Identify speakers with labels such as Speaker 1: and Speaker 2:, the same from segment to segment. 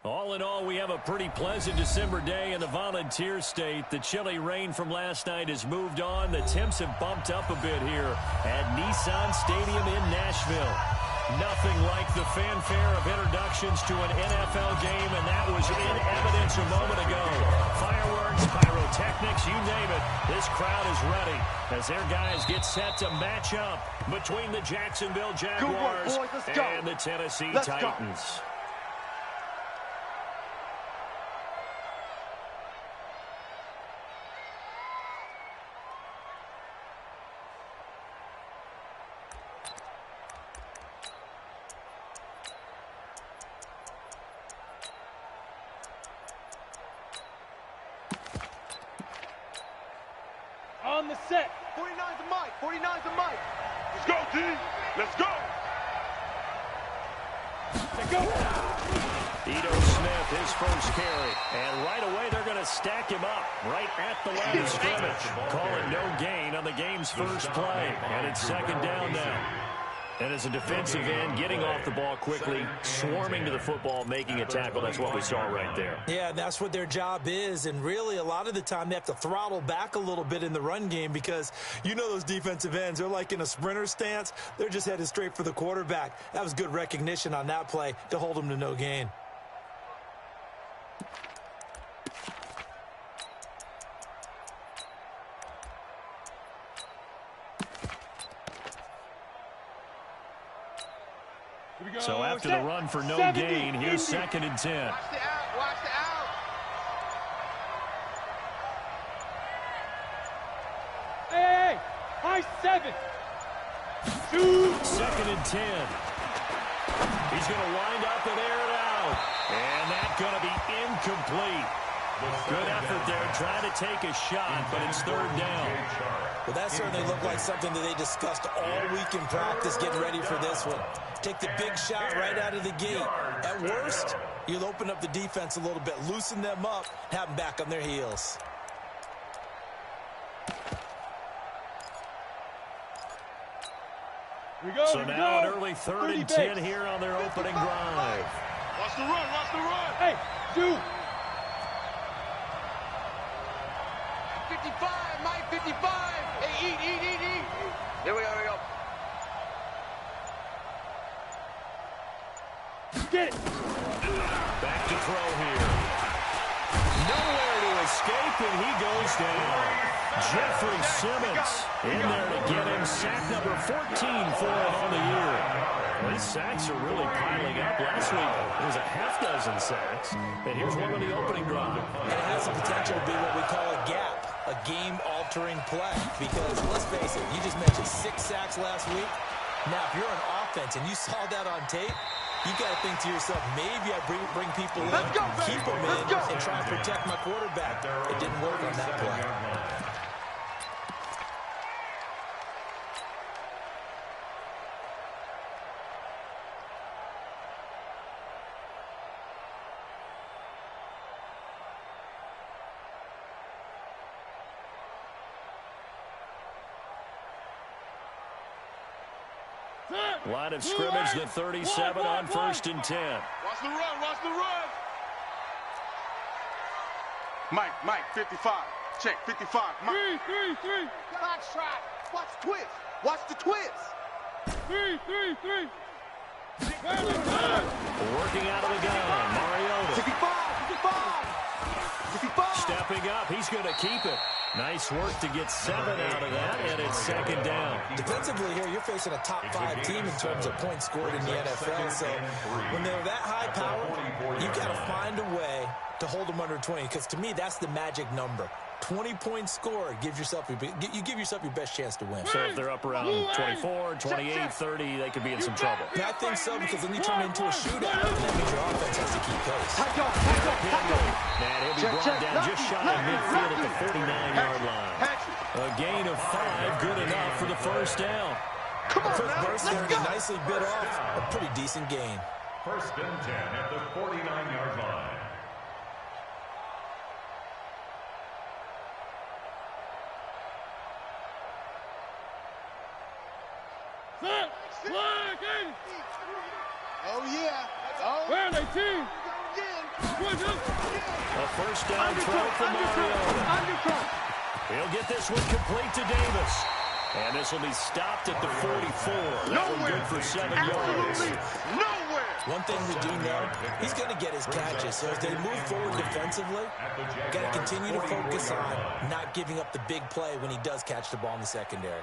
Speaker 1: All in all, we have a pretty pleasant December day in the Volunteer State. The chilly rain from last night has moved on. The temps have bumped up a bit here at Nissan Stadium in Nashville. Nothing like the fanfare of introductions to an NFL game, and that was in evidence a moment ago. Fireworks, pyrotechnics, you name it. This crowd is ready as their guys get set to match up between the Jacksonville Jaguars and the Tennessee Titans.
Speaker 2: On the set. 49's a mic. 49's a mic.
Speaker 3: Let's go, D. Let's go.
Speaker 2: Let's go.
Speaker 1: Ito Smith, his first carry. And right away, they're going to stack him up right at the line of scrimmage. Calling no gain on the game's first play. And it's second down now. And as a defensive end, getting off the ball quickly, swarming to the football, making a tackle. That's what we saw right there.
Speaker 4: Yeah, that's what their job is. And really, a lot of the time, they have to throttle back a little bit in the run game because you know those defensive ends, they're like in a sprinter stance. They're just headed straight for the quarterback. That was good recognition on that play to hold them to no gain.
Speaker 1: So after the run for no gain, here's second and 10.
Speaker 2: Watch the out. Watch the out. Hey, high 7.
Speaker 1: Second and 10. He's going to wind up and air it out. And that's going to be incomplete. Good effort there, trying to take a shot, but it's third down.
Speaker 4: Well, that certainly looked like something that they discussed all week in practice, getting ready for this one. Take the big shot right out of the gate. At worst, you'll open up the defense a little bit, loosen them up, have them back on their heels.
Speaker 1: So now an early third and 10 here on their opening drive.
Speaker 3: Watch the run. Watch the run.
Speaker 2: Hey, dude. 55, Mike, 55. Hey, eat. Here we go, Get it.
Speaker 1: Back to throw here. Nowhere to escape, and he goes down. Jeffrey Simmons in there to get him sack number 14 for him on the year. Well, these sacks are really piling up. Last week, there was a half dozen sacks, and here's one on the opening drive.
Speaker 4: And it has the potential to be what we call a gap, a game-altering play. Because, let's face it, you just mentioned 6 sacks last week. Now, if you're on offense and you saw that on tape, you got to think to yourself, maybe I bring people in, keep them in, and try and protect my quarterback. It didn't work on that play.
Speaker 1: Line of scrimmage, the 37 on first and 10.
Speaker 3: Watch the run. Watch the run. Mike, 55. Check, 55. Mike.
Speaker 2: 3. Box trot. Watch twist. Watch the twist. 3.
Speaker 1: Working out of the gun, Mariota.
Speaker 2: 55.
Speaker 1: Stepping up, he's going to keep it. Nice work to get 7 out of that, and it's second down.
Speaker 4: Defensively here, you're facing a top 5 team in terms of points scored in the NFL. So when they're that high power, you got to find a way to hold them under 20. Because to me, that's the magic number. 20 points scored, you give yourself your best chance to win.
Speaker 1: So if they're up around 24, 28, 30, they could be in some trouble.
Speaker 4: I think so, because then you turn it into a shootout, and that means your offense has to keep pace.
Speaker 1: And he'll be brought down just shy of midfield at the 49-yard line. A gain of 5, good enough for the first down.
Speaker 4: Quick burst there, and nicely bit off a pretty decent gain.
Speaker 5: First and 10 at the 49-yard line.
Speaker 2: Oh, yeah. Oh. Where are they, team?
Speaker 1: A first down throw for Mariota. He'll get this one complete to Davis. And this will be stopped at the 44. That one good for 7 yards.
Speaker 3: Nowhere.
Speaker 4: One thing we do know, he's going to get his catches. So as they move forward defensively, got to continue to focus on not giving up the big play when he does catch the ball in the secondary.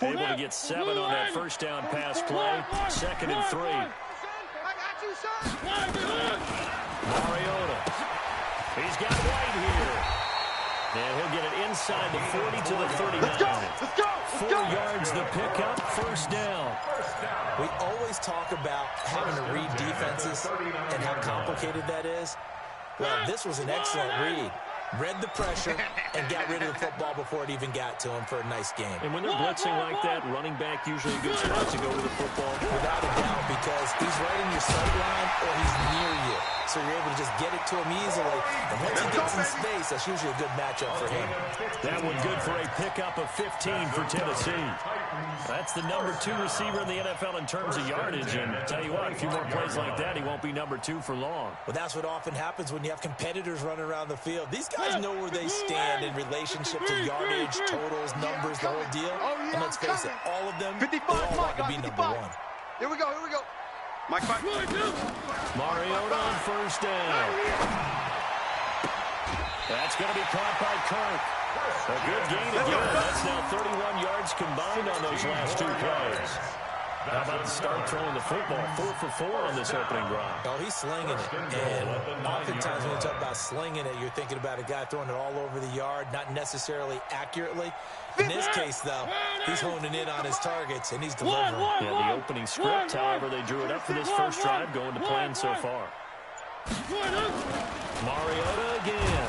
Speaker 1: Able to get 7 on that first down pass play. 2nd and 3. Mariota. He's got White here. And he'll get it inside the 40 to the 39.
Speaker 2: Let's go.
Speaker 1: 4 yards the pickup, first down.
Speaker 4: We always talk about having to read defenses and how complicated that is. Well, this was an excellent read. Read the pressure and got rid of the football before it even got to him for a nice game.
Speaker 1: And when they're blitzing like that, running back usually a good spot to go with the football.
Speaker 4: Without a doubt, because he's right in your sight line or he's near you. So you're able to just get it to him easily. And once he gets in space, that's usually a good matchup for him.
Speaker 1: That one good for a pickup of 15 for Tennessee. That's the number 2 receiver in the NFL in terms of yardage. And I'll tell you what, a few more plays like that, he won't be number 2 for long.
Speaker 4: Well, that's what often happens when you have competitors running around the field. These guys know where they stand in relationship to yardage, totals, numbers, the whole deal. And let's face it, all of them, they all want to be number 1.
Speaker 2: Here we go. Mike.
Speaker 1: Mariota on first down. That's going to be caught by Kirk. A good gain again. That's now 31 yards combined on those last 2 plays. How about the start throwing the football? 4 for 4 on this opening drive.
Speaker 4: Oh, he's slinging it. And oftentimes when you talk about slinging it, you're thinking about a guy throwing it all over the yard, not necessarily accurately. In this case, though, he's honing in on his targets, and he's delivering.
Speaker 1: Yeah, the opening script, however, they drew it up for this first drive, going to plan so far. Mariota again.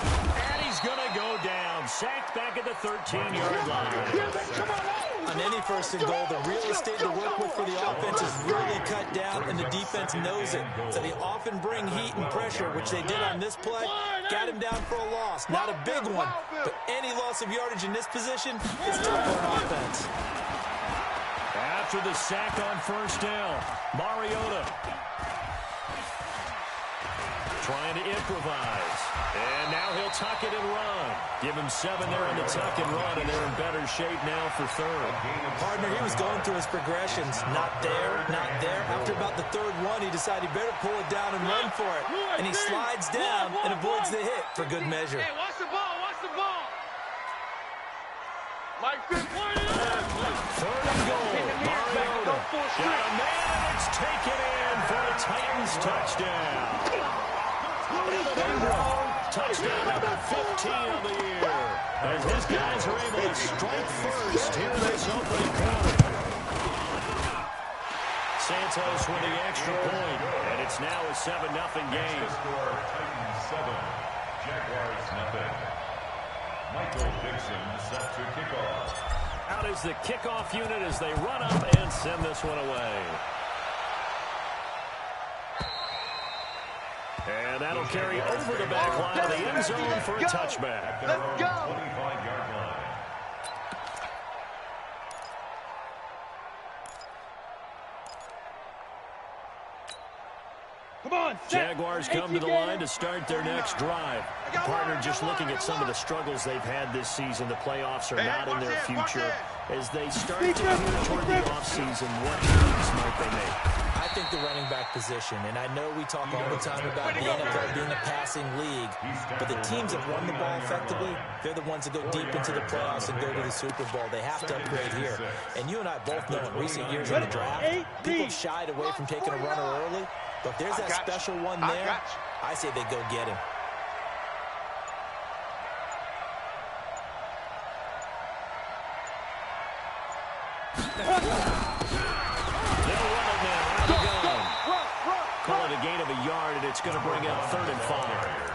Speaker 1: And he's going to go down. Sacked back at the 13-yard line.
Speaker 4: On any first and goal, the real estate to work with for the offense is really cut down, and the defense knows it. So they often bring heat and pressure, which they did on this play. Got him down for a loss. Not a big one, but any loss of yardage in this position is tough for an offense.
Speaker 1: After the sack on first down, Mariota trying to improvise. And now he'll tuck it and run. Give him 7 there in the tuck and run, and they're in better shape now for 3rd.
Speaker 4: Partner, he was going through his progressions. Not there, not there. After about the 3rd one, he decided he better pull it down and run for it. And he slides down and avoids the hit for good measure.
Speaker 2: Hey, watch the ball. Mike,
Speaker 1: 3rd and goal. Mariota got a man, and it's taken in for a Titans touchdown. Touchdown number 15 of the year. As his guys are able to strike first here in this opening quarter. Santos with the extra point, and it's now a 7-0 game.
Speaker 5: Score Titans 7, Jaguars nothing. Michael Dixon set to kickoff.
Speaker 1: Out is the kickoff unit as they run up and send this one away. And that'll carry over the back line of the end zone for a touchback.
Speaker 2: Let's go.
Speaker 5: 25-yard line.
Speaker 1: Jaguars come to the line to start their next drive. Partner, just looking at some of the struggles they've had this season, the playoffs are not in their future. As they start to move toward the offseason, what moves might they make?
Speaker 4: I think the running back position, and I know we talk all the time about the NFL being a passing league, but the teams that run the ball effectively, they're the ones that go deep into the playoffs and go to the Super Bowl. They have to upgrade here. And you and I both know in recent years in the draft, people have shied away from taking a runner early, but if there's that special one there, I say they go get him.
Speaker 1: Call it a gain of a yard, and it's going to bring out 3rd and 5.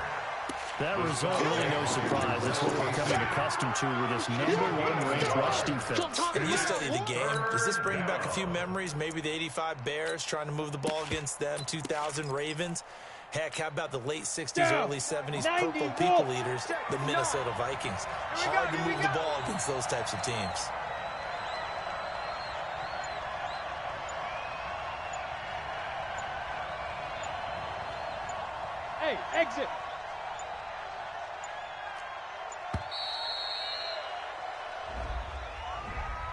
Speaker 1: That result, really no surprise. That's what we're coming accustomed to with this #1 ranked rush defense.
Speaker 4: And you study the game. Does this bring back a few memories? Maybe the '85 Bears trying to move the ball against them, 2000 Ravens. Heck, how about the late 60s, early 70s Purple People Eaters, the Minnesota Vikings? Hard to move the ball against those types of teams.
Speaker 6: Hey, exit.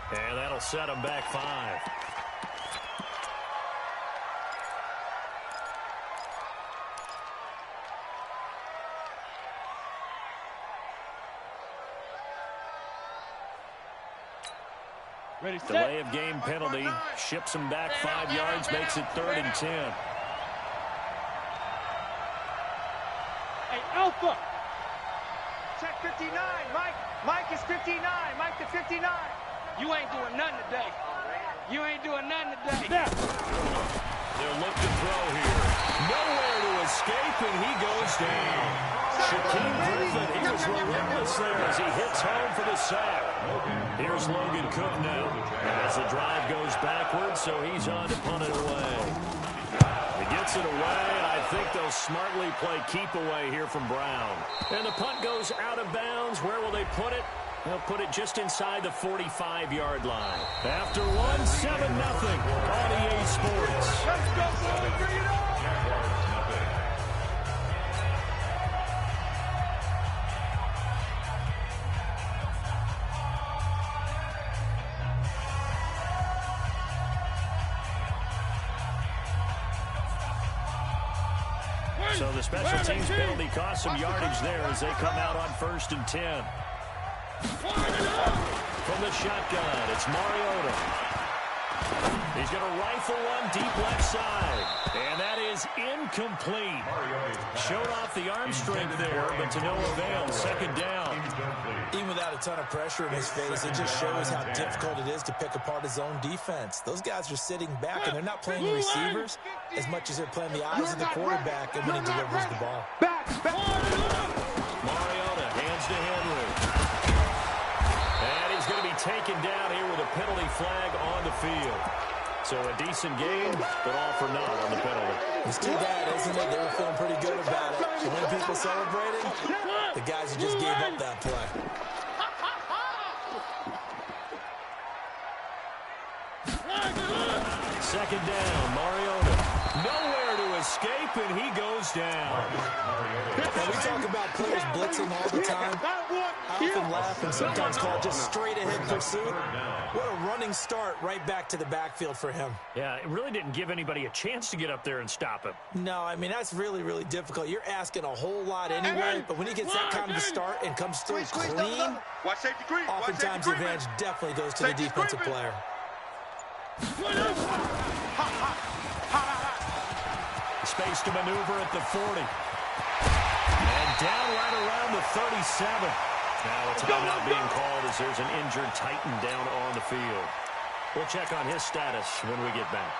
Speaker 1: And that'll set them back 5.
Speaker 6: Ready, set.
Speaker 1: Delay of game penalty. Ships them back 5 yards, makes it 3rd and 10.
Speaker 6: Hey, Alpha.
Speaker 2: Check 59, Mike. Mike is 59. Mike to 59.
Speaker 6: You ain't doing nothing today. You ain't doing nothing today.
Speaker 1: They'll look to throw here. Nowhere to escape, and he goes down. Shaquem Griffin, he was relentless there as he hits home for the sack. Here's Logan Cook now. As the drive goes backwards, so he's on to punt it away. He gets it away, and I think they'll smartly play keep away here from Brown. And the punt goes out of bounds. Where will they put it? They'll put it just inside the 45-yard line. After 1, 7-0 on EA Sports.
Speaker 2: Let's go, boys. Bring it on.
Speaker 1: So the special teams penalty cost some yardage there as they come out on 1st and 10. From the shotgun, it's Mariota. He's going to rifle one deep left side. And that is incomplete. Showed off the arm strength there, but to no avail. 2nd down.
Speaker 4: Even without a ton of pressure in his face, it just shows how difficult it is to pick apart his own defense. Those guys are sitting back, and they're not playing the receivers as much as they're playing the eyes of the quarterback and when he delivers the ball.
Speaker 1: Mariota hands to Henry. And he's going to be taken down here with a penalty flag on the field. So a decent game, but all for naught on the penalty.
Speaker 4: It's too bad, isn't it? They were feeling pretty good about it. So when people celebrating, the guys who just gave up that play.
Speaker 1: Second down, Mariota. Nowhere to escape, and he goes down.
Speaker 4: Now, we talk about players blitzing all the time. I often laugh and sometimes call it just straight-ahead pursuit. What a running start right back to the backfield for him.
Speaker 1: Yeah, it really didn't give anybody a chance to get up there and stop him.
Speaker 4: No, I mean, that's really, really difficult. You're asking a whole lot anyway, but when he gets that kind of a start and comes through clean,
Speaker 3: Watch safety green.
Speaker 4: oftentimes the advantage definitely goes to the defensive player.
Speaker 1: Space to maneuver at the 40. And down right around the 37. Now a timeout being called as there's an injured Titan down on the field. We'll check on his status when we get back.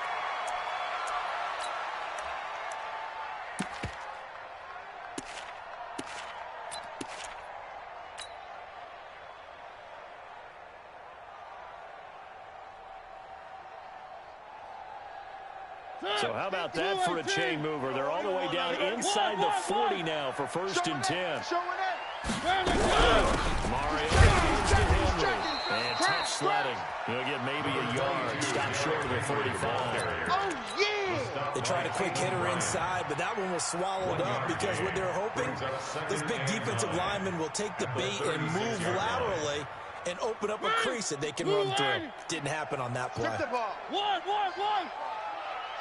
Speaker 1: So how about that for a chain mover? They're all the way down inside the 40 now for 1st and 10. Mario gives to Henry. And touch sledding. He'll get maybe a yard. Stop short of the 45.
Speaker 2: Oh, yeah!
Speaker 4: They tried a quick hitter inside, but that one was swallowed up because what they're hoping, this big defensive lineman will take the bait and move laterally and open up a crease that they can run through. Didn't happen on that play.
Speaker 2: Get the ball.
Speaker 6: One.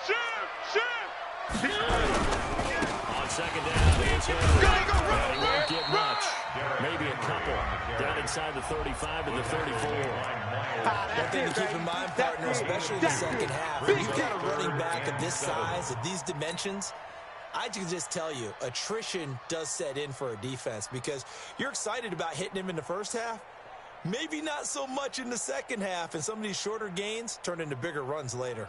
Speaker 3: Shift!
Speaker 1: On 2nd down, it's Henry. And he won't get much. Maybe a couple. Down inside the 35 to the 34.
Speaker 4: One thing to keep in mind, partner, especially in the second half, when you've got a running back of this size, of these dimensions, I can just tell you, attrition does set in for a defense because you're excited about hitting him in the first half. Maybe not so much in the second half, and some of these shorter gains turn into bigger runs later.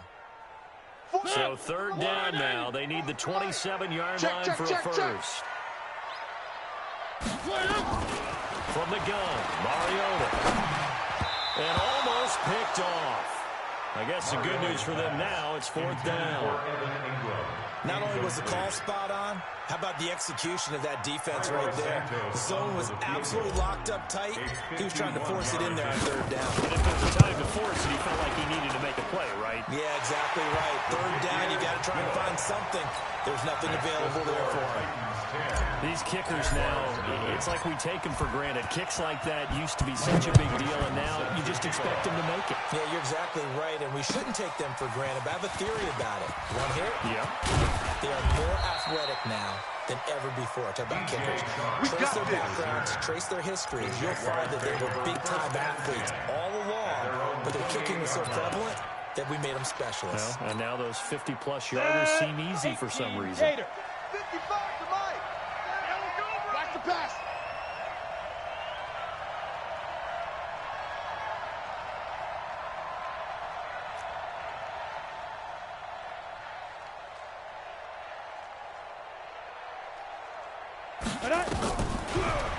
Speaker 1: So 3rd down now. They need the 27-yard line for a first. From the gun, Mariota. And almost picked off. I guess the good news for them now, it's 4th down.
Speaker 4: Not only was the call spot on, how about the execution of that defense right there? The zone was absolutely locked up tight. He was trying to force it in there on 3rd down.
Speaker 1: And if there's a time to force it, he felt like he needed to make a play, right?
Speaker 4: Yeah, exactly right. 3rd down, you got to try and find something. There's nothing available there for him.
Speaker 1: These kickers now, it's like we take them for granted. Kicks like that used to be such a big deal, and now you just expect them to make it.
Speaker 4: Yeah, you're exactly right, and we shouldn't take them for granted, but I have a theory about it. Want to hear it?
Speaker 1: Yeah.
Speaker 4: They are more athletic now than ever before. Talk about kickers. Trace their backgrounds, trace their histories. You'll find that they were big-time athletes all along, but their kicking was so prevalent that we made them specialists.
Speaker 1: Well, and now those 50-plus yarders seem easy for some reason.
Speaker 2: 55 to Mike. Watch the pass.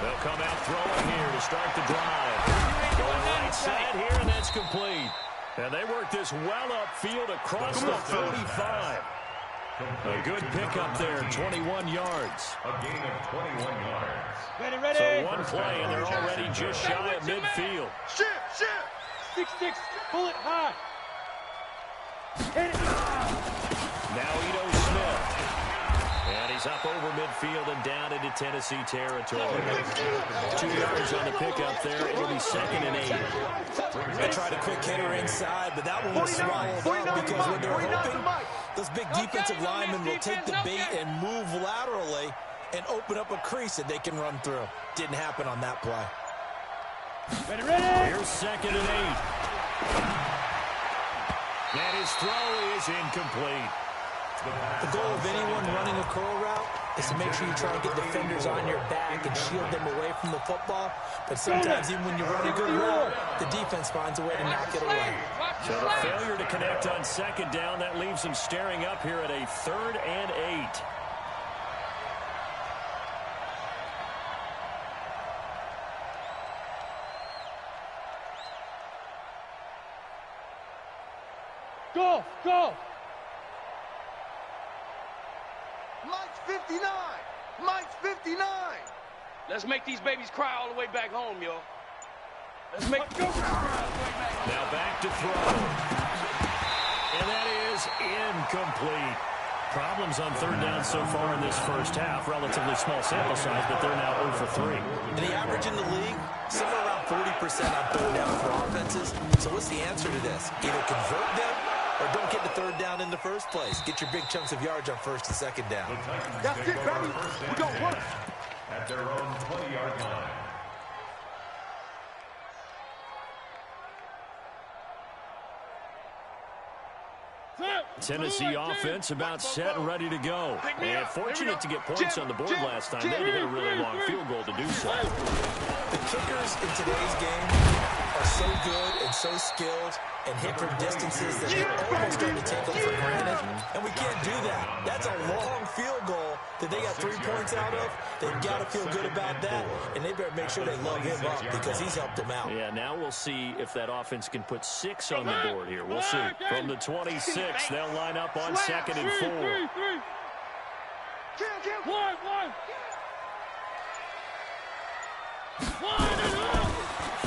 Speaker 1: They'll come out throwing here to start the drive. Going right side here, and that's complete. And they work this well upfield across the 35. A good pickup there, 21 yards.
Speaker 5: A gain of 21 yards.
Speaker 6: Ready.
Speaker 1: So one play, and they're already just shy of midfield.
Speaker 2: Shift.
Speaker 6: 6-6, pull it high. Hit it.
Speaker 1: Now Ito Smith. And he's up over midfield and down into Tennessee territory. 2 yards on the pickup there. It'll be 2nd and 8.
Speaker 4: They tried a quick hitter inside, but that one was swallowed up because what they're hoping, those big defensive linemen will take the bait and move laterally and open up a crease that they can run through. Didn't happen on that play.
Speaker 6: Ready.
Speaker 1: Here's 2nd and 8. And his throw is incomplete.
Speaker 4: The goal of anyone running a curl route is to make sure you try and get defenders on your back and shield them away from the football. But sometimes even when you run a good route, the defense finds a way to knock it away.
Speaker 1: So the failure to connect on 2nd down, that leaves them staring up here at a 3rd and 8.
Speaker 6: Go.
Speaker 2: Mike's 59.
Speaker 6: Let's make these babies cry all the way back home, yo. Let's make them cry all the way back home.
Speaker 1: Now back to throw. And that is incomplete. Problems on 3rd down so far in this first half. Relatively small sample size, but they're now 0 for 3.
Speaker 4: And the average in the league, somewhere around 40% on 3rd down for offenses. So what's the answer to this? Either convert them or don't get the 3rd down in the first place. Get your big chunks of yards on 1st and 2nd down.
Speaker 2: That's it, baby. We don't work.
Speaker 5: At their own 20-yard line.
Speaker 1: Tennessee offense about set and ready to go. And fortunate to get points on the board last time. They had to hit a really long field goal to do so.
Speaker 4: The kickers in today's game are so good and so skilled and hit from distances that they're almost starting to take them for granted. And we can't do that. That's a long field goal that they got 3 points out of. They've got to feel good about that, and they better make sure they love him up because he's helped them out.
Speaker 1: Yeah, now we'll see if that offense can put 6 on the board here. We'll see. From the 26, they'll line up on 2nd and 4.
Speaker 6: One.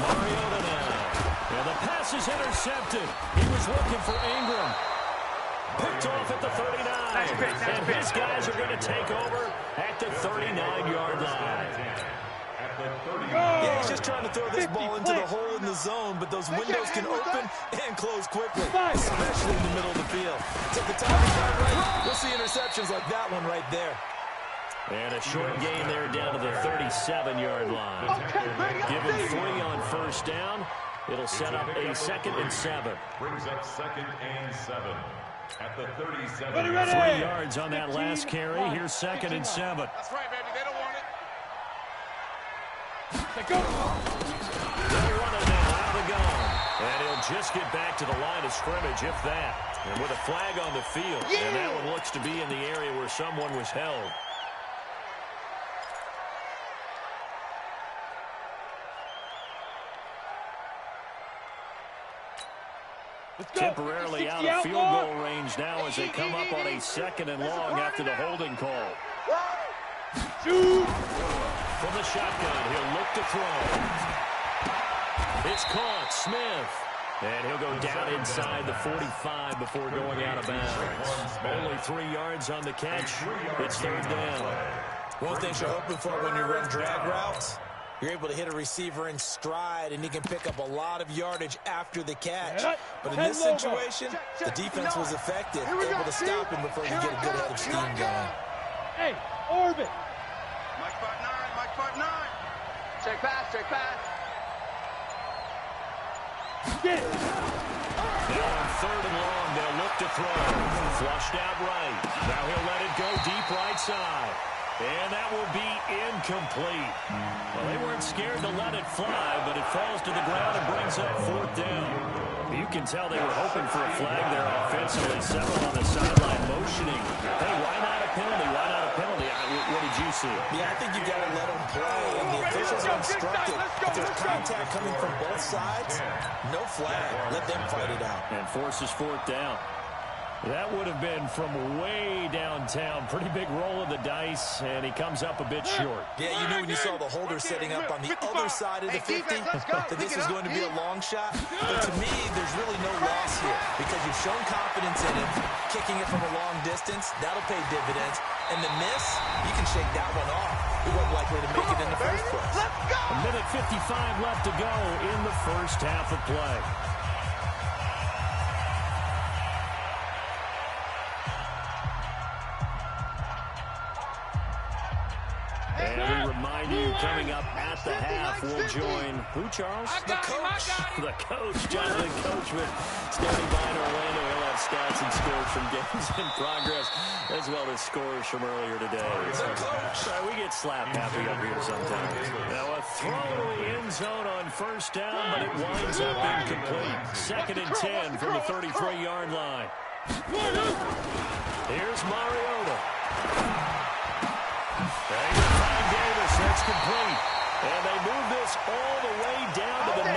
Speaker 1: Mariota now. And the pass is intercepted. He was looking for Ingram. Picked off at the 39. And his guys are going to take over at the 39-yard line.
Speaker 4: Yeah, he's just trying to throw this ball into the hole in the zone, but those windows can open and close quickly, especially in the middle of the field. Take the timing right, we'll see interceptions like that one right there.
Speaker 1: And a short gain there down to the 37-yard line. Give him 3 on 1st down. It'll set up a 2nd and 7.
Speaker 5: Brings up 2nd and 7. At the 37.
Speaker 1: 3 yards on that last carry. Here's 2nd and 7.
Speaker 3: That's right, baby. They don't want it.
Speaker 1: They'll run it now out of the gun. And he'll just get back to the line of scrimmage, if that. And with a flag on the field. And that one looks to be in the area where someone was held. Temporarily out of field goal range now as they come up on a 2nd and long after the holding call.
Speaker 6: Shoot!
Speaker 1: From the shotgun, he'll look to throw. It's caught. Smith. And he'll go down inside the 45 before going out of bounds. Only 3 yards on the catch. It's 3rd down.
Speaker 4: One thing you're hoping for when you run drag routes, you're able to hit a receiver in stride, and he can pick up a lot of yardage after the catch. But in this situation, the defense was effective, able to stop him before he get a good head of steam going.
Speaker 6: Hey, orbit.
Speaker 3: Mike 5-9, Mike 5-9.
Speaker 2: Check pass, check pass.
Speaker 6: Get it.
Speaker 1: Now on 3rd and long, they'll look to throw. Flushed out right. Now he'll let it go deep right side. And that will be incomplete. Well, they weren't scared to let it fly, but it falls to the ground and brings up 4th down. You can tell they were hoping for a flag there offensively. Several on the sideline motioning. Hey, why not a penalty? Why not a penalty? What did you see?
Speaker 4: Yeah, I think you got to let them play, and the officials are instructed. If there's contact coming from both sides, no flag. Let them fight it out.
Speaker 1: And forces 4th down. That would have been from way downtown. Pretty big roll of the dice, and he comes up a bit short.
Speaker 4: Yeah, you knew when you saw the holder setting up on the other side of the 50 that this was going to be a long shot. But to me, there's really no loss here because you've shown confidence in him. Kicking it from a long distance, that'll pay dividends. And the miss, you can shake that one off. He wasn't likely to make it in the first place.
Speaker 1: A minute 55 left to go in the first half of play. And we remind you, coming up at the half, we'll join who, Charles?
Speaker 4: The coach.
Speaker 1: The coach, Jonathan Coachman, standing by in Orlando. He'll have stats and scores from games in progress, as well as scores from earlier today. We get slap happy up here sometimes. Now a throw to the end zone on 1st down, but it winds up incomplete. 2nd and 10 from the 33-yard line. Here's Mariota. Davis, that's complete. And they move this all the way down to the 9.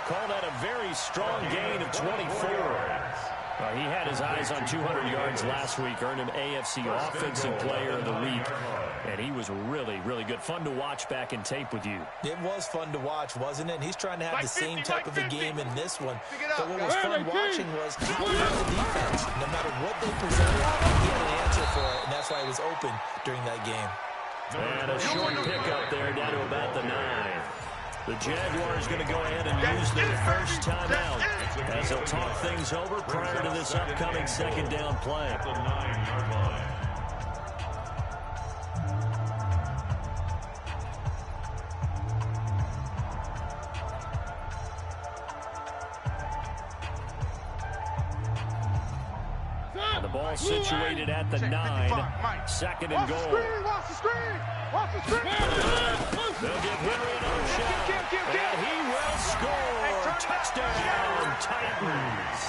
Speaker 1: Call that a very strong gain of 24. He had his eyes on 200 yards last week, earned an AFC Offensive Player of the Week, and he was really, really good. Fun to watch back in tape with you.
Speaker 4: It was fun to watch, wasn't it? And he's trying to have the same type of a game in this one. But what was fun watching was how he had the defense. No matter what they presented, he had an answer for it, and that's why he was open during that game.
Speaker 1: And a short pickup there down to about the 9. The Jaguars going to go ahead and use their first timeout as they'll talk things over prior to this upcoming 2nd down play.
Speaker 5: At the 9-yard line.
Speaker 1: The ball situated at the 9. 2nd and goal.
Speaker 2: Watch the screen! Watch the screen!
Speaker 1: They'll give Henry another shot. And he will score. Touchdown, Titans.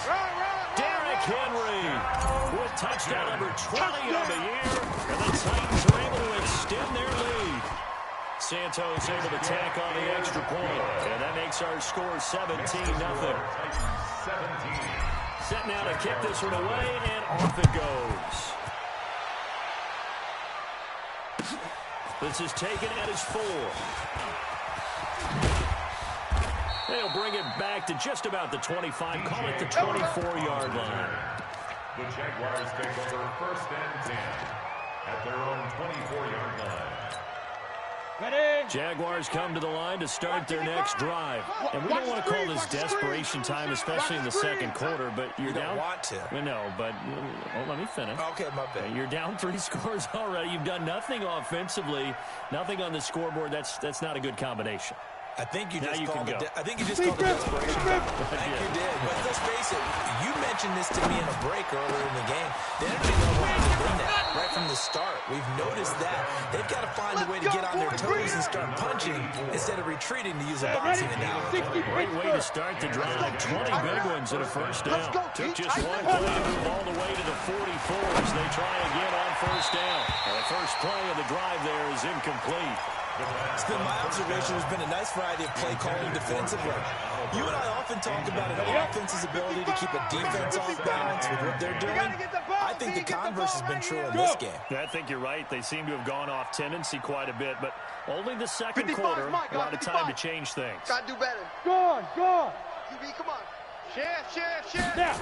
Speaker 1: Derrick Henry with touchdown number 20 of the year. And the Titans are able to extend their lead. Santos able to tack on the extra point. And that makes our score 17-0. Set now to kick this one away, and off it goes. This is taken at his 4. They'll bring it back to just about the 25. Call it the 24-yard line.
Speaker 5: The Jaguars take over 1st and 10 at their own 24-yard line.
Speaker 1: Jaguars come to the line to start their next drive. And we don't want to call this desperation time, especially in the 2nd quarter, but you're down.
Speaker 4: You don't want to.
Speaker 1: No, but let me finish.
Speaker 4: Okay, my bad.
Speaker 1: You're down 3 scores already. You've done nothing offensively, nothing on the scoreboard. That's not a good combination.
Speaker 4: I think you
Speaker 1: Now
Speaker 4: just
Speaker 1: you
Speaker 4: called
Speaker 1: can
Speaker 4: it.
Speaker 1: go.
Speaker 4: I think you just called it desperation. I think you did. But let's face it, you mentioned this to me in a break earlier in the game. The energy level hasn't been there right from the start. We've noticed that. They've got to find a way to get on their toes and start punching instead of retreating, to use a boxing analogy.
Speaker 1: Great way to start the drive. 20 big ones and a first down. Took just one play to move all the way to the 44 as they try again on 1st down. And the first play of the drive there is incomplete.
Speaker 4: It's been my observation there's been a nice variety of play calling defensively. You and I often talk about an offense's ability to keep a defense off balance with what they're doing. I think the converse has been true in this game.
Speaker 1: I think you're right. They seem to have gone off tendency quite a bit, but only the second quarter, a lot of time to change things.
Speaker 2: Gotta do better.
Speaker 7: Go on.
Speaker 2: QB, come on.
Speaker 3: Share.
Speaker 7: Yeah.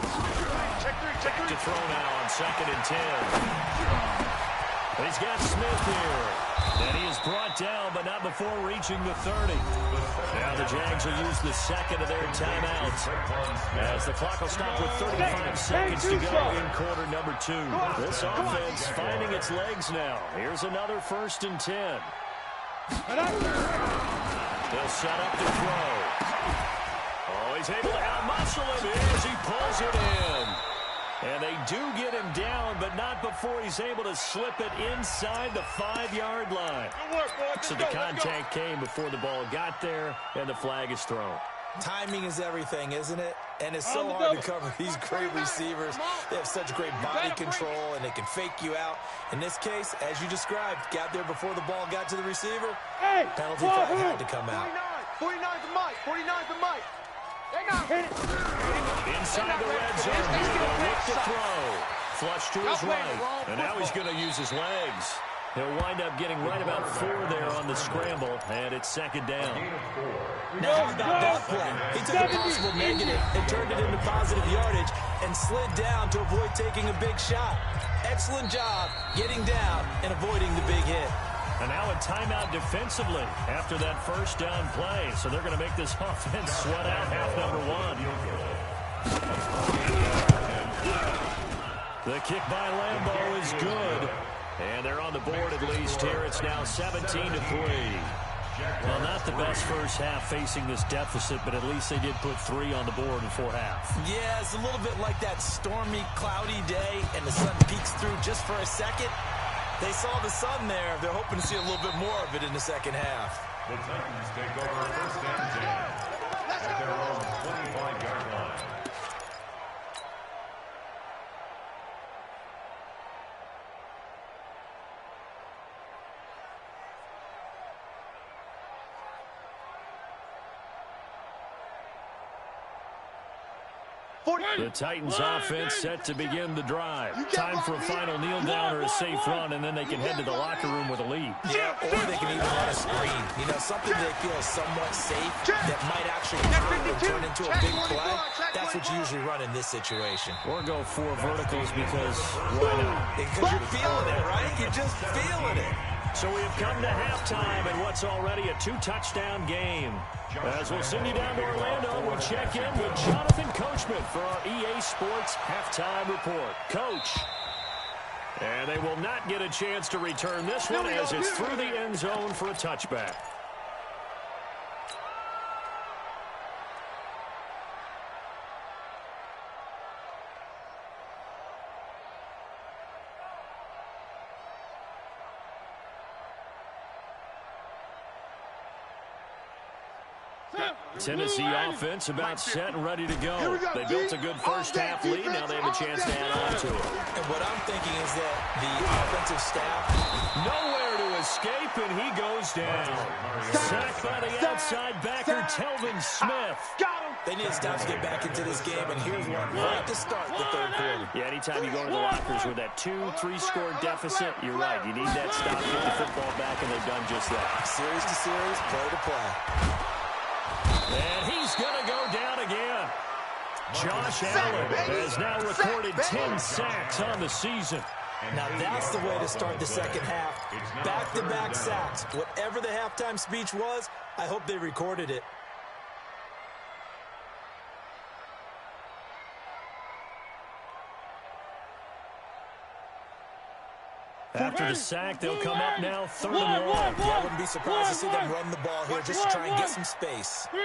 Speaker 3: Check three.
Speaker 1: To throw now on 2nd and 10. He's got Smith here. And he is brought down, but not before reaching the 30. Now the Jags will use the second of their timeouts, as the clock will stop with 35 seconds to go in quarter number 2. This offense finding its legs now. Here's another 1st and 10. They'll set up to throw. Oh, he's able to outmuscle him as he pulls it in. And they do get him down, but not before he's able to slip it inside the 5-yard line. So the contact came before the ball got there, and the flag is thrown.
Speaker 4: Timing is everything, isn't it? And it's so hard to cover these great receivers. They have such great body control, and they can fake you out. In this case, as you described, got there before the ball got to the receiver. Penalty flag had to come out.
Speaker 2: 49 for Mike. 49 for Mike.
Speaker 1: Inside the red zone here, they'll look to throw. Flush to his right, and now he's going to use his legs. He'll wind up getting right about 4 there on the scramble, and it's 2nd down.
Speaker 4: Now, how about that play? He took a possible negative and turned it into positive yardage and slid down to avoid taking a big shot. Excellent job getting down and avoiding the big hit.
Speaker 1: And now a timeout defensively after that 1st down play. So they're going to make this offense sweat out half number 1. The kick by Lambeau is good. And they're on the board at least here. It's now 17-3. Well, not the best first half facing this deficit, but at least they did put 3 on the board before half.
Speaker 4: Yeah, it's a little bit like that stormy, cloudy day, and the sun peeks through just for a second. They saw the sun there. They're hoping to see a little bit more of it in the second half.
Speaker 5: The Titans take over 1st and 10 at their own 25-yard line.
Speaker 1: The Titans offense set to begin the drive. Time for a final kneel down or a safe run, and then they can head to the locker room with a lead.
Speaker 4: Yeah, or they can even run a screen. You know, something they feel is somewhat safe that might actually turn into a big play. That's what you usually run in this situation.
Speaker 1: Or go 4 verticals because why not?
Speaker 4: Because you're feeling it, right? You're just feeling it.
Speaker 1: So we have come to halftime in what's already a 2-touchdown game. As we'll send you down to Orlando, we check in with Jonathan Coachman for our EA Sports Halftime Report. Coach. And they will not get a chance to return this one as it's through the end zone for a touchback. Tennessee offense about set and ready to go. They built a good first half lead. Now they have a chance to add on to it.
Speaker 4: And what I'm thinking is that the offensive staff,
Speaker 1: nowhere to escape, and he goes down. Sacked by the outside backer, Telvin Smith.
Speaker 4: They need to stop to get back into this game, and here's one right to start the 3rd quarter.
Speaker 1: Yeah, anytime you go to the lockers with that 2-3-score deficit, you're right. You need that stop, get the football back, and they've done just that.
Speaker 4: Series to series, play to play.
Speaker 1: And he's going to go down again. Josh Allen has now recorded 10 sacks on the season.
Speaker 4: Now that's the way to start the second half. Back-to-back sacks. Whatever the halftime speech was, I hope they recorded it.
Speaker 1: After the sack, they'll come up now 3rd and long.
Speaker 4: Yeah, I wouldn't be surprised to see them run the ball here just to try and get some space.
Speaker 1: No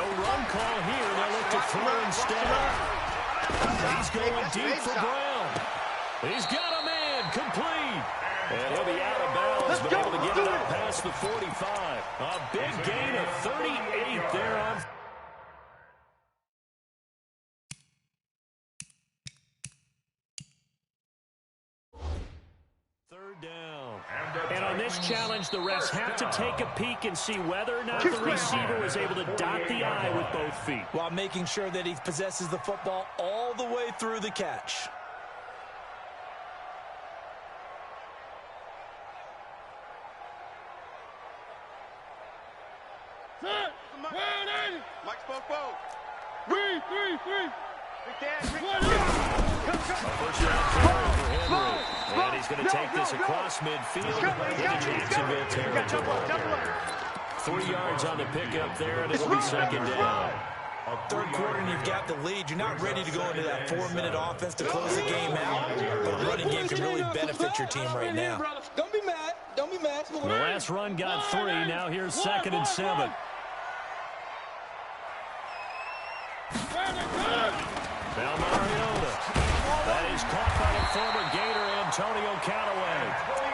Speaker 1: run call here. They'll look to throw instead. He's going deep for Brown. He's got a man complete. And he'll be out of bounds, but able to get it up past the 45. A big gain of 38 there on this challenge, the refs have to take a peek and see whether or not the receiver was able to dot the I with both feet,
Speaker 4: while making sure that he possesses the football all the way through the catch.
Speaker 2: Mike Spoke.
Speaker 3: Three.
Speaker 1: First down carry for Henry. And he's going to take this across midfield into Jacksonville territory. 3 yards on the pickup there, and it'll be second down.
Speaker 4: Third quarter, and you've got the lead. You're not ready to go into that 4-minute offense to close the game out. But a running game can really benefit your team right now.
Speaker 7: Don't be mad.
Speaker 1: The last run got 3. Now here's 2nd and 7. Now Mariota. That is caught by the former Gator Antonio Callaway.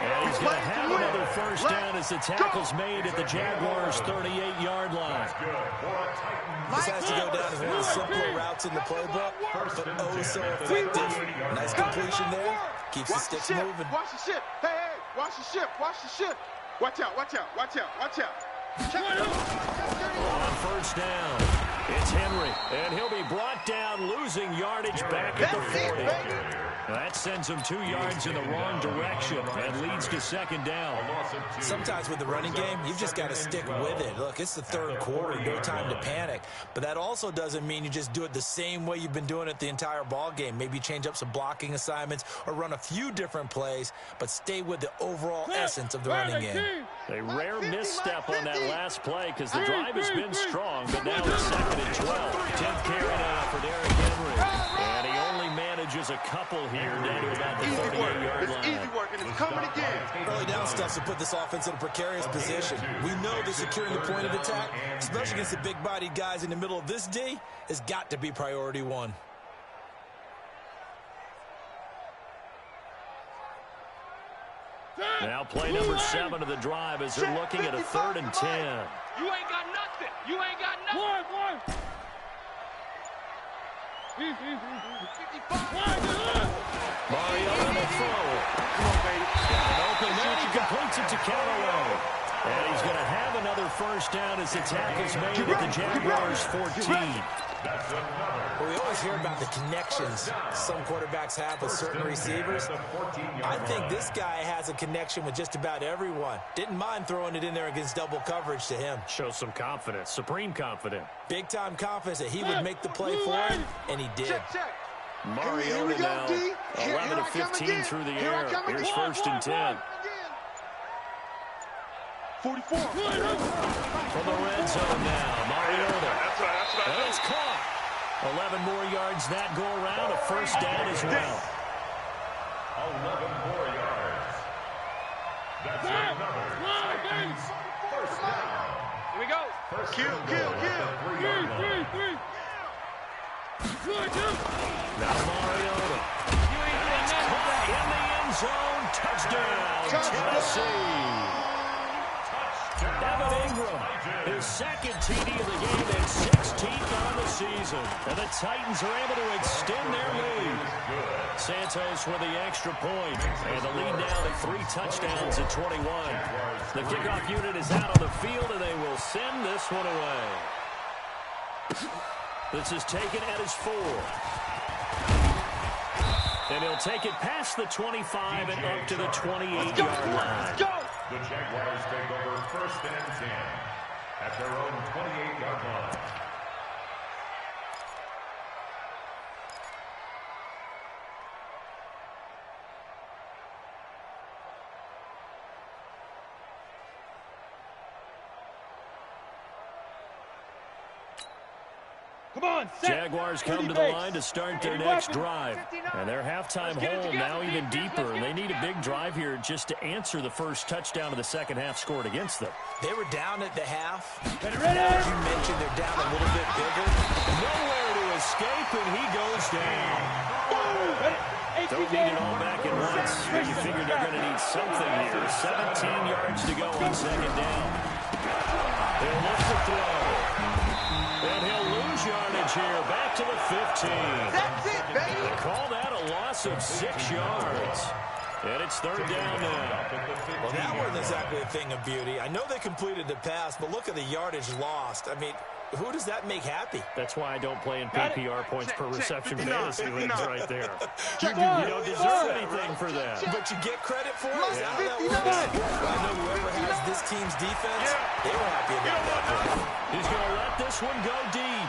Speaker 1: And he's going to have another first down as the tackle's made at the Jaguars' 38-yard line.
Speaker 4: This has to go down as one of the simpler routes in the playbook, but oh so effective. Nice completion there. Keeps the sticks moving.
Speaker 2: Watch the ship. Hey, watch the ship. Watch out.
Speaker 1: On first down, it's Henry, and he'll be brought down, losing yardage back at the 40. That sends him 2 yards in the wrong direction and leads to second down.
Speaker 4: Sometimes with the running game, you've just got to stick with it. Look, it's the third quarter, no time to panic. But that also doesn't mean you just do it the same way you've been doing it the entire ball game. Maybe change up some blocking assignments or run a few different plays, but stay with the overall essence of the running game.
Speaker 1: A rare misstep on that last play because the drive has been strong, but now it's 2nd and 12. 10th carry now for Derrick Henry. And he only manages a couple here down to about the 38-yard line.
Speaker 2: It's easy work, and it's coming again.
Speaker 4: Early down stuff to put this offense in a precarious position. We know that securing the point of attack, especially against the big-bodied guys in the middle of this D, has got to be priority 1.
Speaker 1: Now play number 7 of the drive as they're looking at a 3rd and 10.
Speaker 6: You ain't got nothing.
Speaker 3: One.
Speaker 1: Mariota on the throw. An open man, he completes it to Callaway. And he's going to have another first down as the tackle's made at the Jaguars' 14.
Speaker 4: Well, we always hear about the connections some quarterbacks have with certain receivers. I think this guy has a connection with just about everyone. Didn't mind throwing it in there against double coverage to him.
Speaker 1: Shows some confidence, supreme confidence.
Speaker 4: Big-time confidence that he would make the play for him, and he did.
Speaker 2: Check.
Speaker 1: Mariota now 11 of 15 through the air. Here's 1st and 10.
Speaker 2: 44.
Speaker 1: From the red zone now, Mariota.
Speaker 3: That's right.
Speaker 1: And it's caught. 11 more yards that go around, a first down as well.
Speaker 5: 11 more yards. That's another Titans first down.
Speaker 6: Here we go.
Speaker 2: Kill.
Speaker 1: Now Mariota. It's caught in the end zone. Touchdown, Tennessee. Evan Ingram, his 2nd TD of the game and 16th on the season. And the Titans are able to extend their lead. Santos with the extra point. And the lead now to 3 touchdowns at 21. The kickoff unit is out on the field, and they will send this one away. This is taken at his 4. And he'll take it past the 25 and up to the 28-yard line.
Speaker 5: The Jaguars take over 1st and 10 at their own 28-yard line.
Speaker 3: Come on,
Speaker 1: Jaguars come to the line to start their next drive. And their halftime hole now even deeper. And they need a big drive here just to answer the first touchdown of the second half scored against them.
Speaker 4: They were down at the half. As you mentioned, they're down a little bit bigger.
Speaker 1: Nowhere to escape, and he goes down. Don't need it all back at once. You figure they're going to need something here. 17 yards to go on second down. He'll look to throw. And he'll lose yardage here. Back to the 15.
Speaker 2: That's it, baby.
Speaker 1: They call that a loss of 6 yards. And it's third down now.
Speaker 4: Well, that wasn't exactly a thing of beauty. I know they completed the pass, but look at the yardage lost. I mean, who does that make happy?
Speaker 1: That's why I don't play in PPR points per reception fantasy leagues right there. You don't deserve anything for that.
Speaker 4: But you get credit for it? Is that how that works? Well, I know whoever has this team's defense, they were happy about that play.
Speaker 1: He's going to let this one go deep.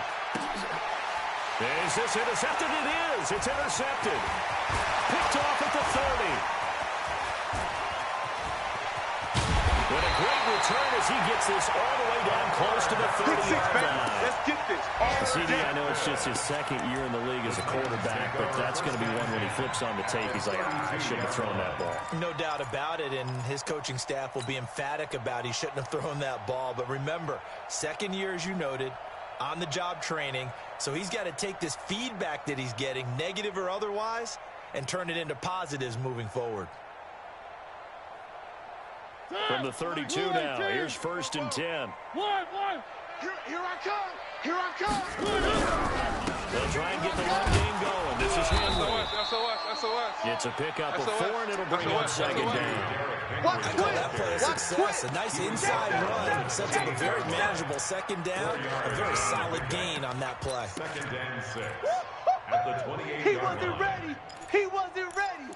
Speaker 1: Is this intercepted? It is. It's intercepted. Picked off at the 30. With a great return as he gets this all the way down close to the 30-yard line.
Speaker 2: Let's get this.
Speaker 1: CD, I know it's just his second year in the league as a quarterback, but that's going to be one when he flips on the tape. He's like, I shouldn't have thrown that ball.
Speaker 4: No doubt about it, and his coaching staff will be emphatic about he shouldn't have thrown that ball. But remember, second year, as you noted, on-the-job training, so he's got to take this feedback that he's getting, negative or otherwise, and turn it into positives moving forward.
Speaker 1: From the 32 now, here's 1st and 10.
Speaker 3: One.
Speaker 2: Here I come. Here I come.
Speaker 1: They'll try and get the run game going. This is Henry.
Speaker 3: SOS.
Speaker 1: It's a pickup of 4, and it'll bring on 2nd down.
Speaker 2: Watch
Speaker 4: I call that play a success. A nice inside run sets up a very manageable 2nd down. A very solid gain on that play.
Speaker 5: 2nd and 6 at the 28-yard
Speaker 2: He wasn't
Speaker 5: line.
Speaker 2: ready. He wasn't ready.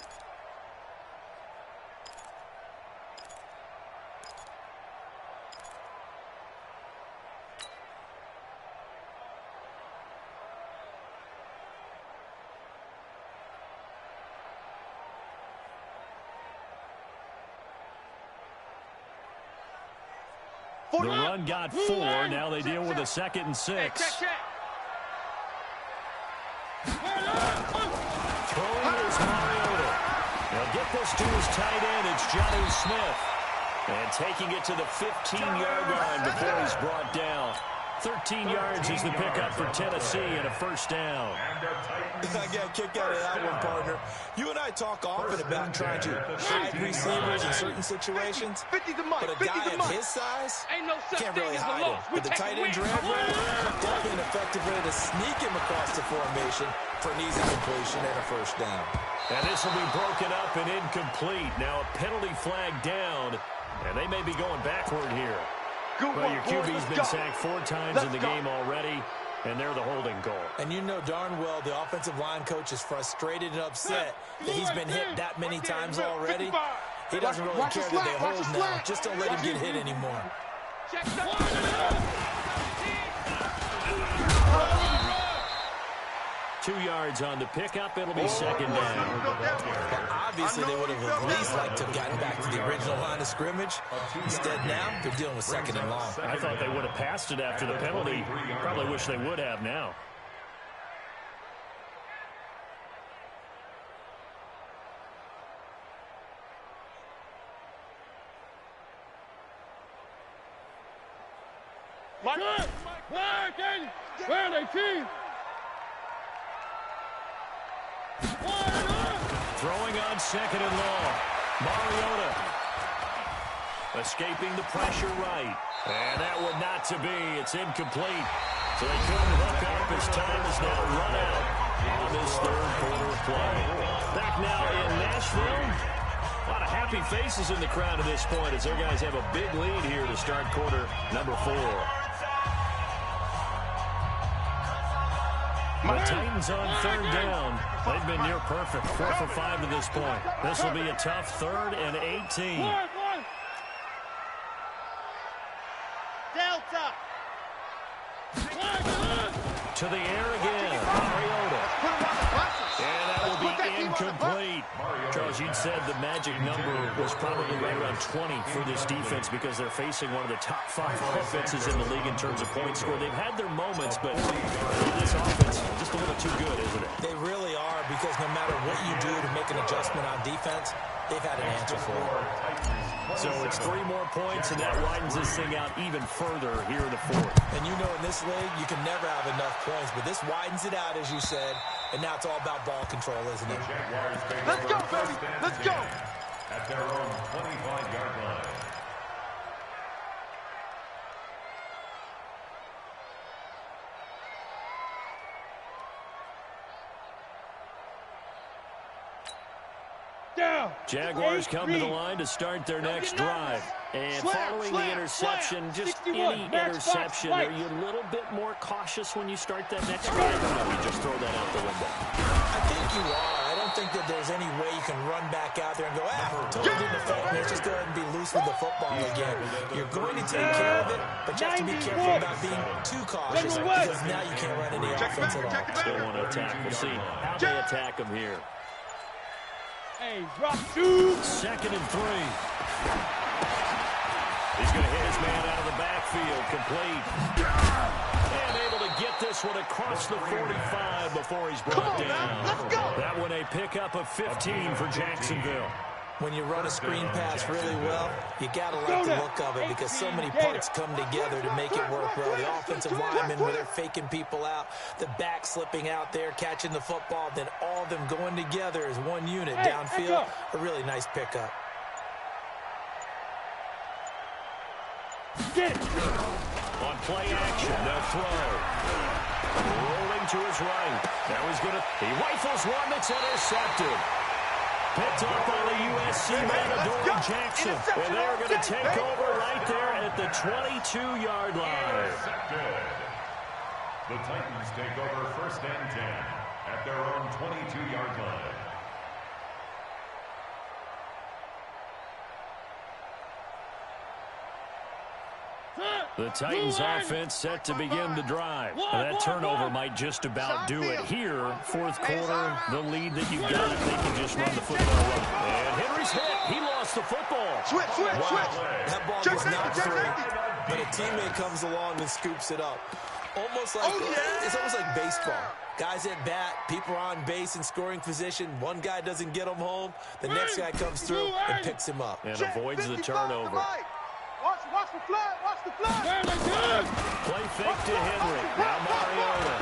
Speaker 1: The run got 4. Now they deal with a 2nd and 6.
Speaker 3: Check.
Speaker 1: Throwing is Mariota. They'll get this to his tight end. It's Johnny Smith. And taking it to the 15-yard line before he's brought down. 13 yards is the pickup for Tennessee and a 1st down.
Speaker 4: I got a kick out of that one, partner. You and I talk often about trying to hide receivers in certain situations, but a guy of his size can't really hide him. But the tight end drag definitely an effective way to sneak him across the formation for an easy completion and a 1st down.
Speaker 1: And this will be broken up and incomplete. Now a penalty flag down, and they may be going backward here. Well, your QB's been sacked 4 times in the game already, and they're the holding goal.
Speaker 4: And you know darn well the offensive line coach is frustrated and upset that he's been hit that many times already. He doesn't really care that they hold now. Just don't let him get hit anymore.
Speaker 1: 2 yards on the pickup. It'll be 2nd down.
Speaker 4: Obviously, they would have at least liked to have gotten back to the original line of scrimmage. Instead, now they're dealing with 2nd and long.
Speaker 1: I thought they would have passed it after the penalty. Probably wish they would have now.
Speaker 3: Where are they, team?
Speaker 1: Throwing on 2nd and long. Mariota escaping the pressure right. And that would not to be. It's incomplete. So they couldn't hook up as time is now run out on this 3rd quarter of play. Back now in Nashville. A lot of happy faces in the crowd at this point as their guys have a big lead here to start quarter number 4. The Titans on 3rd down. They've been near perfect. 4 for 5 to this point. This will be a tough 3rd and 18.
Speaker 2: Delta.
Speaker 1: To the air again. Mariota. And that will be incomplete. Charles, you'd said the magic number was probably right around 20 for this defense because they're facing one of the top 5 offenses in the league in terms of points scored. They've had their moments, but this offense just a little too good, isn't it?
Speaker 4: They really are, because no matter what you do to make an adjustment on defense, they've had an answer for it.
Speaker 1: So it's 3 more points, and that widens this thing out even further here in the 4th.
Speaker 4: And you know in this league, you can never have enough points, but this widens it out, as you said, and now it's all about ball control, isn't it?
Speaker 2: Let's go, baby. Let's go.
Speaker 5: At their own 25-yard line.
Speaker 3: Down.
Speaker 1: Jaguars come to the line to start their next drive. And following the interception, just any interception, are you a little bit more cautious when you start that next drive, or no, you just throw that out the window?
Speaker 4: I think you are. I don't think that there's any way you can run back out there and go, totally didn't affect me. Let's just go ahead and be loose with the football again. You're going to take care of it, but you have to be careful about being too cautious because now you can't run any offense at all.
Speaker 1: Still want to attack. We'll see how they attack him here.
Speaker 3: Hey, drop 2.
Speaker 1: 2nd and 3. He's going to hit his man out of the backfield, complete. And able to get this one across the 45 before he's brought down.
Speaker 2: Let's go.
Speaker 1: That one a pickup of 15 for Jacksonville.
Speaker 4: When you run a screen pass really well, you got to like the look of it because so many parts come together to make it work well. The offensive linemen, where they're faking people out, the back slipping out there, catching the football, then all of them going together as one unit downfield. A really nice pickup.
Speaker 3: Get it.
Speaker 1: On play action, they'll throw. Rolling to his right. Now he's going to... He rifles one that's intercepted. Picked up by the USC man, Adoree Jackson. And they're going to take over right there at the 22-yard line.
Speaker 5: The Titans take over 1st and 10 at their own 22-yard line.
Speaker 1: The Titans offense set to begin the drive. That turnover might just about do it here. 4th quarter, the lead that you got if they can just run the football right. And Henry's hit. He lost the football.
Speaker 2: Switch.
Speaker 4: That ball was not through, but a teammate comes along and scoops it up. Almost like it's almost like baseball. Guys at bat, people are on base in scoring position. One guy doesn't get him home. The next guy comes through and picks him up.
Speaker 1: And avoids the turnover.
Speaker 2: Watch the flood.
Speaker 1: Play fake to Henry. Now Mariota.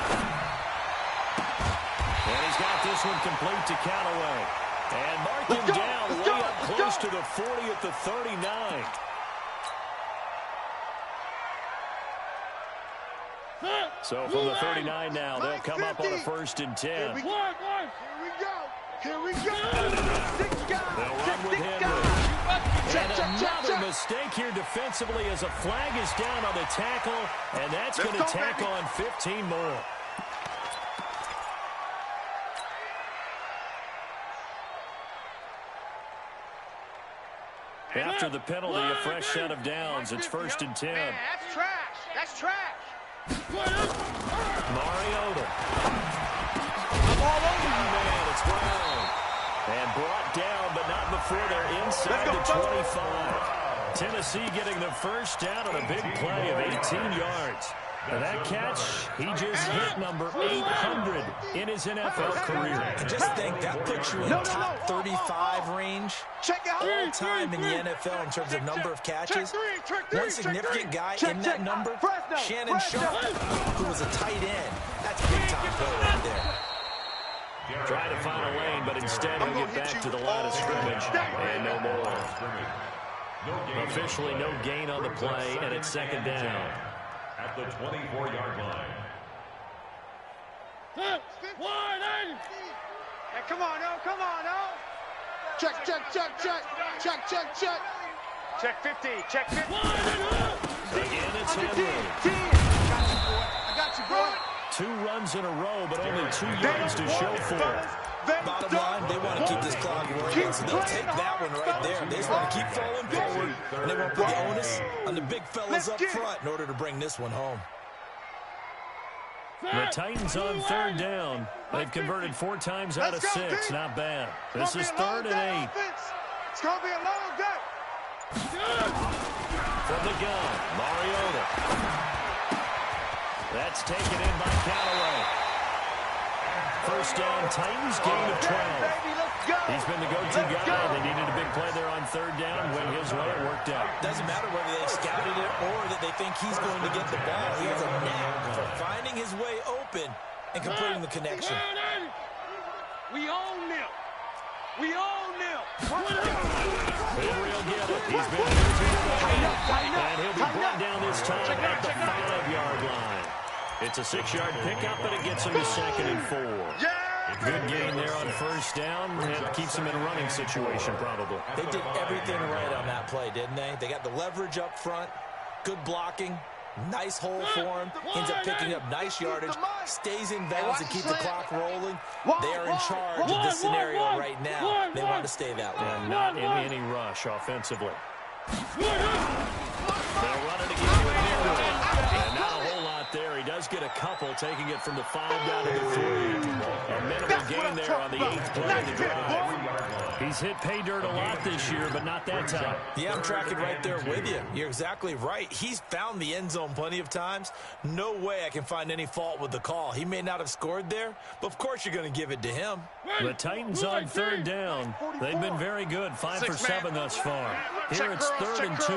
Speaker 1: And he's got this one complete to Callaway. And mark him down way up close to the 40 at the 39. So from the 39 now, they'll come up on a 1st and 10.
Speaker 2: Here we go.
Speaker 1: They'll run with Henry. And another mistake here defensively as a flag is down on the tackle, and that's going to tack on 15 more. After the penalty, a fresh set of downs. It's 1st and 10.
Speaker 2: Man, that's trash.
Speaker 1: Mariota. All over you, man. It's Brown. And brought down, but not before they're inside the 25. Tennessee getting the first down on a big play of 18 yards. And that catch, he just hit number 800 in his NFL career.
Speaker 4: And just think, that puts you in top 35 range all time in the NFL in terms of number of catches. One significant guy in that number, Shannon Sharp, who was a tight end. That's big-time play right there.
Speaker 1: Try to find a lane, but instead he'll get back to the line of scrimmage. And no more. Officially no gain on the play, and it's 2nd down.
Speaker 5: At the 24-yard line.
Speaker 2: Hey, come on, now. Check. Check 50.
Speaker 1: Again, it's Henry.
Speaker 2: I got you, bro.
Speaker 1: 2 runs in a row, but only 2 yards to show for it.
Speaker 4: Bottom line, they want to keep this clock working, so they'll take that one right there. They just want to keep falling forward, and they want to put the onus on the big fellas up front in order to bring this one home.
Speaker 1: The Titans on 3rd down. They've converted 4 times out of 6. Not bad. This is 3rd and 8.
Speaker 2: It's going to be a long day.
Speaker 1: From the gun, Mariota. That's taken in by Callaway. First down, Titans, gain of 12. He's been the go-to guy. They needed a big play there on 3rd down. Went his way, it worked out.
Speaker 4: Doesn't matter whether they scouted it or that they think he's going to get the ball. He has a knack for finding his way open and completing the connection.
Speaker 6: We own them.
Speaker 1: Henry will get it. He's been busy today. And he'll be brought down this time at the 5-yard line. It's a 6-yard pickup, but it gets him to 2nd and 4. Good gain there on first down. It keeps them in a running situation, probably.
Speaker 4: They did everything right on that play, didn't they? They got the leverage up front, good blocking, nice hole for him. Ends up picking up nice yardage, stays in bounds to keep the clock rolling. They are in charge of this scenario right now. They want to stay that way.
Speaker 1: And not in any rush offensively. They'll run it again with Henry. And not a whole lot there. He does get a couple, taking it from the 5 down to the 3. A minimal gain there on the 8th play of the drive. He's hit pay dirt a lot this year, but not that time.
Speaker 4: Yeah, I'm tracking right there with you. You're exactly right. He's found the end zone plenty of times. No way I can find any fault with the call. He may not have scored there, but of course you're going to give it to him.
Speaker 1: The Titans on 3rd down. They've been very good. 5 for 7 thus far. Here it's 3rd and 2.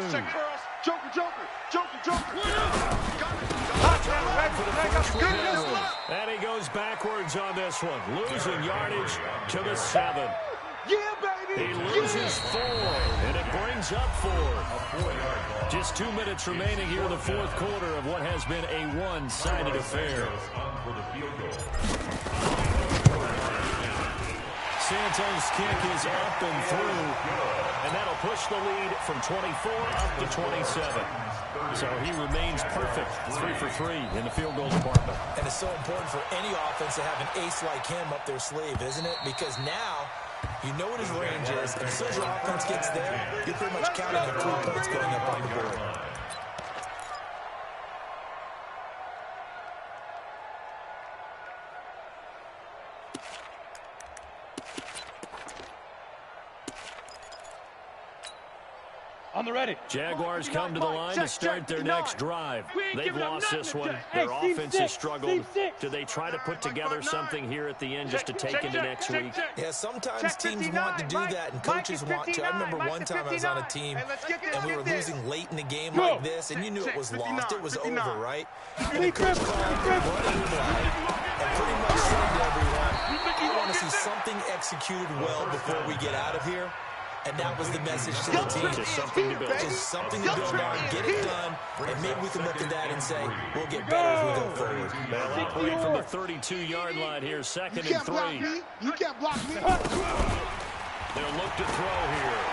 Speaker 1: And he goes backwards on this one, losing yardage to the 7.
Speaker 2: Yeah, baby.
Speaker 1: He loses 4, and it brings up 4. Just 2 minutes remaining here in the 4th quarter of what has been a one-sided affair. Santos' kick is up and through, and that'll push the lead from 24 up to 27. So he remains perfect, 3 for 3 in the field goal department.
Speaker 4: And it's so important for any offense to have an ace like him up their sleeve, isn't it? Because now you know what his range is, and as soon as your offense gets there, you're pretty much counting on 3 points going up on the board.
Speaker 3: On the ready.
Speaker 1: Jaguars come to the line to start their next drive. They've lost this one. Their offense has struggled. Do they try to put together something here at the end just to take into next week?
Speaker 4: Yeah, sometimes teams want to do that, and coaches want to. I remember one time I was on a team, and we were losing late in the game like this, and you knew it was lost. It was over, right? And the coach called running play and pretty much said to everyone, I want to see something executed well before we get out of here. And that was the message to the team.
Speaker 1: Just something to build.
Speaker 4: Just something to build on, get it done, and maybe we can look at that and say, we'll get better as we go forward.
Speaker 1: They'll operate from the 32-yard line here, 2nd and 3.
Speaker 2: You can't block me.
Speaker 1: They'll look to throw here.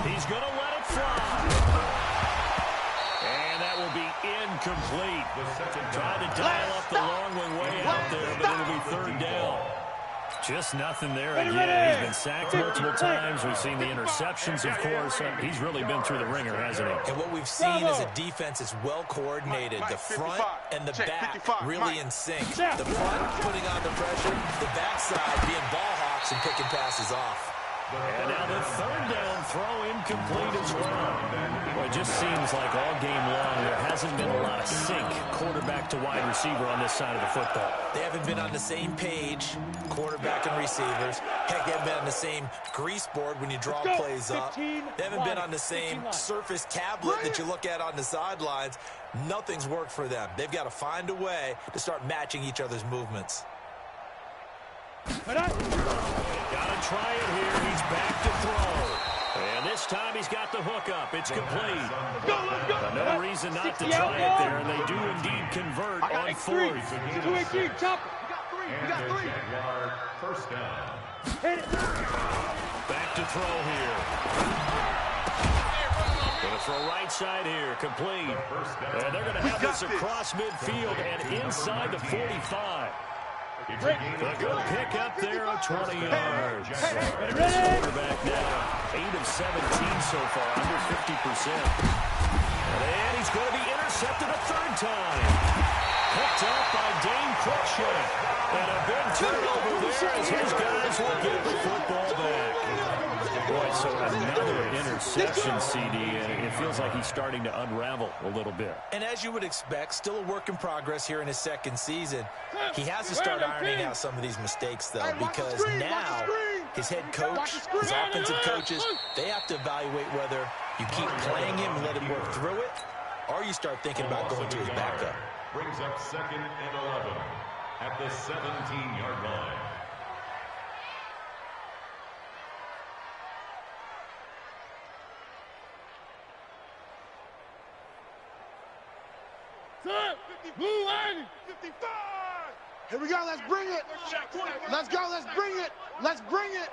Speaker 1: He's going to let it fly. And that will be incomplete. Trying to dial up the long one way out there, but it'll be 3rd down. Just nothing there again. He's been sacked multiple times. We've seen the interceptions, of course. He's really been through the ringer, hasn't he?
Speaker 4: And what we've seen is a defense is well coordinated. The front and the back really in sync. The front putting on the pressure, the backside being ball hawks and picking passes off.
Speaker 1: And now the 3rd down throw incomplete as well. Well, it just seems like all game long there hasn't been a lot of sync quarterback to wide receiver on this side of the football.
Speaker 4: They haven't been on the same page, quarterback and receivers. Heck, they haven't been on the same grease board when you draw plays up. They haven't been on the same Surface tablet that you look at on the sidelines. Nothing's worked for them. They've got to find a way to start matching each other's movements.
Speaker 1: Got to try it here. He's back to throw. And this time he's got the hook up. It's complete. No reason not to try it there, and they do indeed convert on 4th.
Speaker 3: 218, chop.
Speaker 2: You got 3.
Speaker 5: First down.
Speaker 1: Back to throw here. Going to throw right side here, complete. And they're going to have this across midfield and inside the 45. A good pick up there of 20 yards. Quarterback now, 8 of 17 so far, under 50%. And he's going to be intercepted a 3rd time. Picked up by Dane Cruikshank. And a big turnover there as his guys will get the football back. Boy, so another interception, CD, and it feels like he's starting to unravel a little bit.
Speaker 4: And as you would expect, still a work in progress here in his 2nd season. He has to start ironing out some of these mistakes, though, because now his head coach, his offensive coaches, they have to evaluate whether you keep playing him and let him work through it, or you start thinking about going to his backup.
Speaker 5: Brings up 2nd and 11 at the 17-yard line.
Speaker 3: Move on.
Speaker 2: 55. Here we go. Let's bring it. Let's go. Let's bring it. Let's bring it.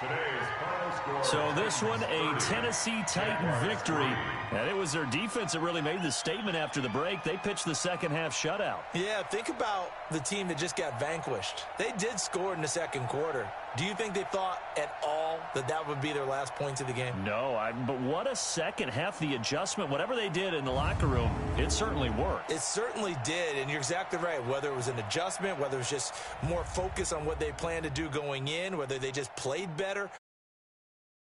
Speaker 5: Today's final score.
Speaker 1: So this one, a Tennessee Titan victory. And it was their defense that really made the statement after the break. They pitched the second half shutout.
Speaker 4: Yeah, think about the team that just got vanquished. They did score in the second quarter. Do you think they thought at all that that would be their last points of the game?
Speaker 1: No, but what a second half. The adjustment, whatever they did in the locker room, it certainly worked.
Speaker 4: It certainly did, and you're exactly right. Whether it was an adjustment, whether it was just more focus on what they planned to do going in, whether they just played better,